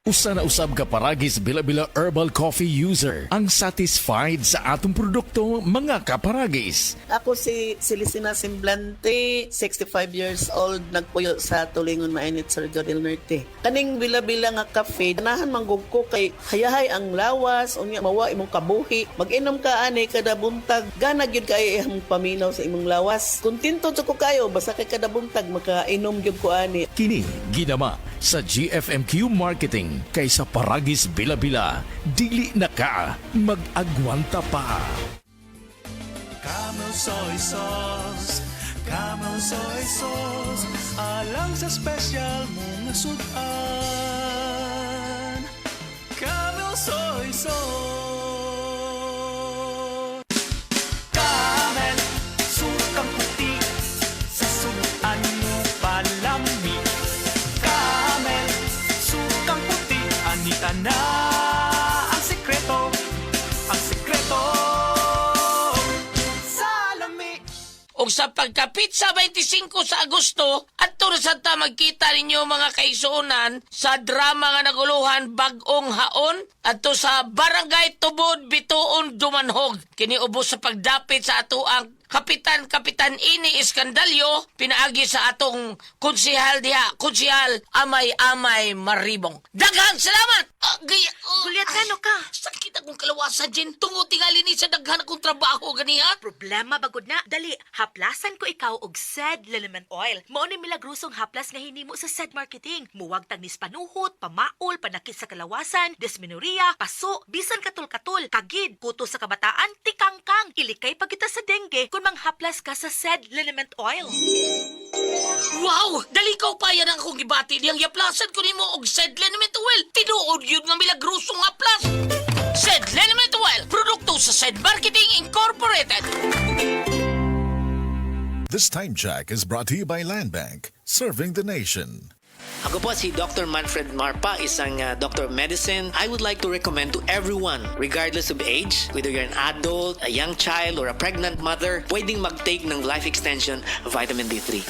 Usa na usab ka paragis bila-bila herbal coffee user ang satisfied sa atong produkto mga kaparagis. Ako si Celestina Semblante, 65 years old, nagpuyo sa Tulingon Mainit, Surigao del Norte. Kaning bila-bila nga kafe, ganahan manggug ko kay hayahay ang lawas, unya mawa imong kabuhi. Mag-inom ka ani kada buntag, gana gyud kay imong paminaw sa imong lawas. Kontento jud ko kayo basta kay kada buntag makainom gyud ko ani. Kini ginama sa GFMQ Marketing kaysa paragis bila-bila, dili na ka mag-agwanta pa. Camel soy sauce, Camel soy sauce, alang sa special mong sudan. Camel soy sauce. Camel, sukang puti, sa sunuan mo palami. Camel, sukang puti, anita na ang sekreto, ang sekreto. O sa pagkapit sa 25 sa Agosto, at sa ta magkita ninyo mga kaigsuonan sa drama nga naguluhan Bag-ong Haon at sa Barangay Tubod, Bituon, Dumanhog. Kini ubos sa pagdapit sa ato ang Kapitan Ini Iskandalyo, pinaagi sa atong konsehal diha, konsehal Amay Maribong. Daghang salamat! Gulyat ka, no ka? Sakit akong kalawasan, Jen. Tungo tingali ni sa daghan akong trabaho ganiha. Problema bagod na. Dali, haplasan ko ikaw og SED Liniment Oil. Mao ni milagrosong haplas nga hinimo sa SED Marketing. Muwag tagnis panuhot, pamaol, panakit sa kalawasan, dysmenorrhea, paso, bisan katul-katul, kagid, kuto sa kabataan, tikangkang, ilikay pagita sa dengue kung manghaplas ka sa SED Liniment Oil. Wow! Dali ka pa yan ang akong gibati diyang yaplasan ko nimo og SED Liniment Oil. Tinuod yun nga milagrosong haplas. SED Liniment Oil, produkto sa SED Marketing Incorporated. This time check is brought to you by Land Bank, serving the nation. Ako po si Dr. Manfred Marpa, isang Doctor of Medicine. I would like to recommend to everyone, regardless of age, whether you're an adult, a young child, or a pregnant mother, pwedeng mag-take ng Life Extension Vitamin D3.